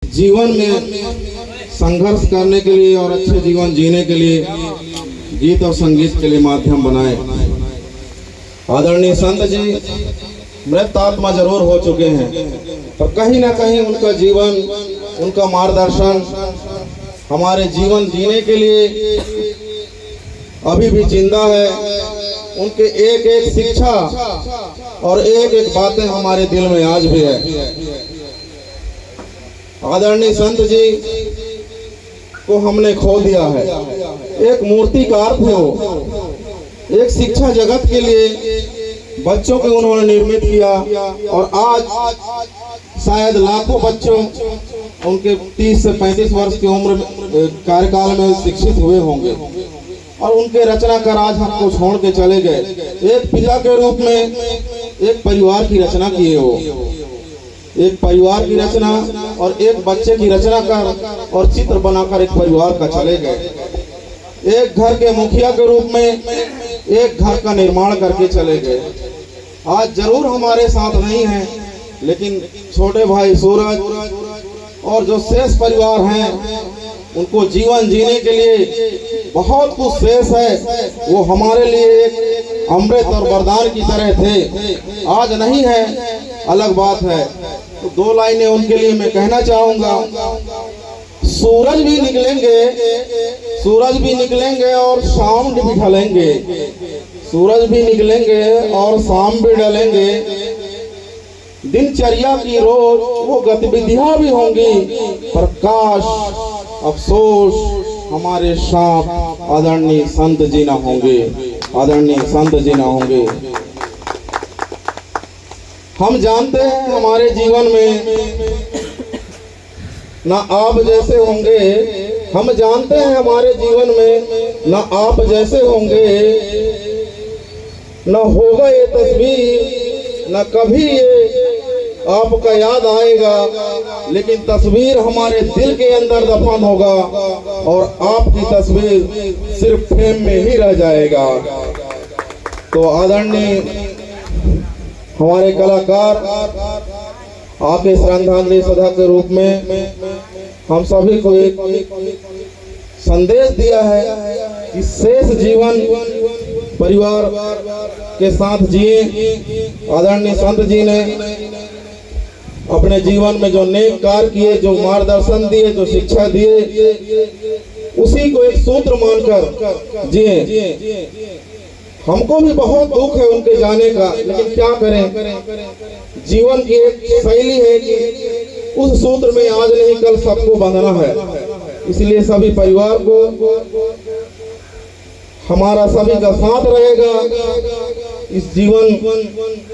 जीवन में संघर्ष करने के लिए और अच्छे जीवन जीने के लिए गीत और संगीत के लिए माध्यम बनाए। आदरणीय संत जी मृत आत्मा जरूर हो चुके हैं, पर कहीं ना कहीं उनका जीवन, उनका मार्गदर्शन हमारे जीवन जीने के लिए अभी भी जिंदा है। उनके एक एक शिक्षा और एक एक बातें हमारे दिल में आज भी है। आदरणीय संत जी को हमने खो दिया है। एक मूर्तिकार थे वो, एक शिक्षा जगत के लिए बच्चों को उन्होंने निर्मित किया और आज शायद लाखों बच्चों उनके 30 से 35 वर्ष की उम्र कार्यकाल में शिक्षित हुए होंगे और उनके रचनाकार आज हमको छोड़ के चले गए। एक पिता के रूप में एक परिवार की रचना किए हो, एक परिवार की रचना और एक बच्चे की रचना कर और चित्र बनाकर एक परिवार का चले गए। एक घर के मुखिया के रूप में एक घर का निर्माण करके चले गए। आज जरूर हमारे साथ नहीं हैं, लेकिन छोटे भाई सूरज और जो शेष परिवार हैं उनको जीवन जीने के लिए बहुत कुछ शेष है। वो हमारे लिए एक अमृत और वरदान की तरह थे, आज नहीं है, अलग बात है। तो दो लाइनें उनके लिए मैं कहना चाहूंगा। सूरज भी निकलेंगे और शाम भी ढलेंगे। सूरज भी निकलेंगे और शाम भी ढलेंगे। दिनचर्या की रोज वो गतिविधियां भी होंगी, पर काश अफसोस हमारे साथ आदरणीय संत जी ना होंगे, आदरणीय संत जी ना होंगे। हम जानते हैं हमारे जीवन में ना आप जैसे होंगे, हम जानते हैं हमारे जीवन में ना आप जैसे होंगे, ना होगा ये तस्वीर, ना कभी ये आपका याद आएगा, लेकिन तस्वीर हमारे दिल के अंदर दफन होगा और आपकी तस्वीर सिर्फ फ्रेम में ही रह जाएगा। तो आदरणीय हमारे कलाकार आके श्रद्धांजलि सभा के रूप में हम सभी को एक संदेश दिया है कि शेष जीवन परिवार के साथ जिए। आदरणीय संत जी ने अपने जीवन में जो नेक कार्य किए, जो मार्गदर्शन दिए, जो शिक्षा दिए, उसी को एक सूत्र मानकर जिए। हमको भी बहुत दुख है उनके जाने का, लेकिन क्या करें, जीवन की एक शैली है कि उस सूत्र में आज नहीं कल सबको बंधना है। इसलिए सभी परिवार को हमारा सभी का साथ रहेगा इस जीवन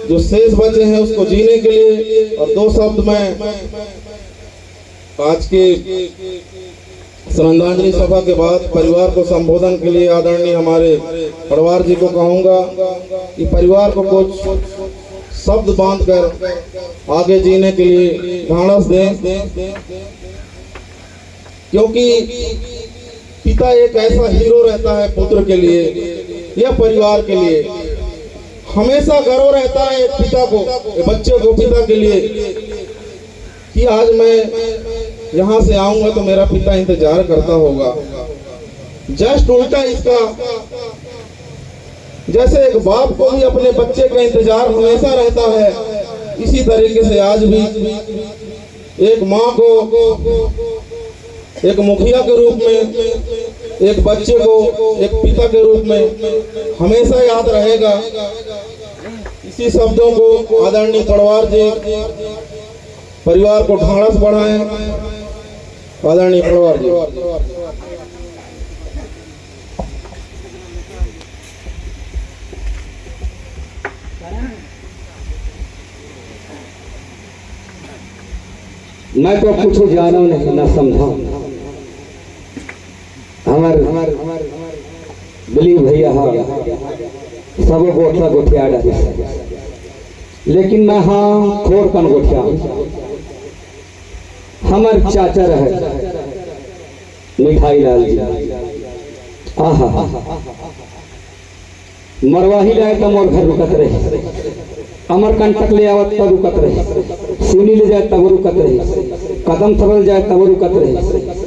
जो शेष बचे हैं उसको जीने के लिए। और दो शब्द में आज के श्रद्धांजलि सभा के बाद परिवार को संबोधन के लिए आदरणीय हमारे पटवार जी को कहूंगा कि परिवार को कुछ शब्द बांधकर आगे जीने के लिए ढाढ़स दें, क्योंकि पिता एक ऐसा हीरो रहता है पुत्र के लिए या परिवार के लिए। हमेशा गर्व रहता है पिता को, बच्चे को पिता के लिए कि आज मैं यहाँ से आऊंगा तो मेरा पिता इंतजार करता होगा। जस्ट उल्टा इसका, जैसे एक बाप को भी अपने बच्चे का इंतजार हमेशा रहता है, इसी तरीके से आज भी एक माँ को एक मुखिया के रूप में, एक बच्चे को एक पिता के रूप में हमेशा याद रहेगा। इसी शब्दों को आदरणीय पटवार जी परिवार को ढाढ़स बढ़ाएं। आदरणीय पटवार जी। मैं तो कुछ जानो नहीं ना समझा। हमार दिलीप भैया सब गोठा गोठिया डाली, लेकिन मैं हाँ खोर कन गोठिया। हमार चाचा रहे मिठाई लाल जी, आहा मरवाही रहे तो मोर घर रुकत रहे, अमरकंटक ले आवत तब रुकत रहे, सुनी ले जाए तब रुकत रहे। कदम थरल जाए तब रुकत रही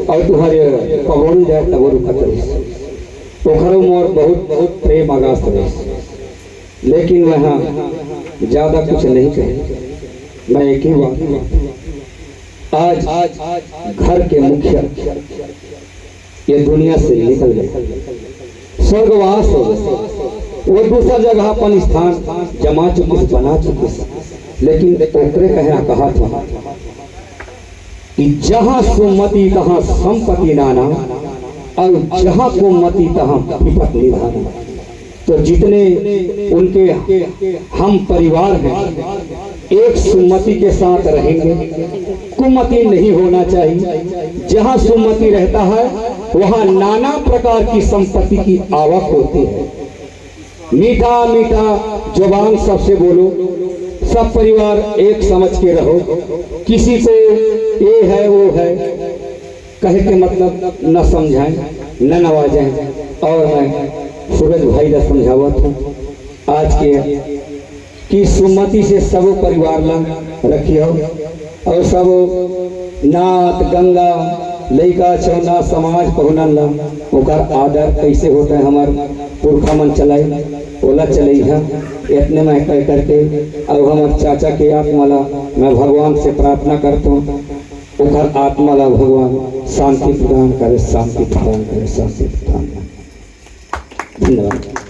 और तुम्हारे पगोल जाए तब रुकत रही। ओखरो मोर बहुत बहुत प्रेम आगाज रही, लेकिन वहाँ ज्यादा कुछ नहीं कहे। मैं एक ही बात, आज घर के मुखिया ये दुनिया से निकल गए, स्वर्गवास हो गए, वो दूसरा जगह अपन स्थान जमा चुके, बना चुके। लेकिन ओकरे कहना कहा था कि जहाँ सुमति तहाँ संपत्ति नाना, और जहाँ कुमति तहाँ विपत निधाना। तो जितने उनके हम परिवार हैं, एक सुमति के साथ रहेंगे, कुमति नहीं होना चाहिए। जहाँ सुमति रहता है वहाँ नाना प्रकार की संपत्ति की आवक होती है। मीठा मीठा जुबान सबसे बोलो, सब परिवार एक समझ के रहो, किसी को ये है वो है कहे के मतलब न समझाएं न नवाजें। और मैं सूरज भाई का समझावत हूँ आज के कि सुमति से सब परिवार ला रखियो, और सब नात गंगा लैका चौना समाज पहुनन ला ओकर आदर कैसे होता है हमार पुरखा मन चलाई ओला चलई है। इतने में कह करके अब हमार चाचा के आत्मा ला मैं भगवान से प्रार्थना करता हूँ, ओकर आत्मा ला भगवान शांति प्रदान करे, शांति प्रदान करे, शांति प्रदान करे। धन्यवाद।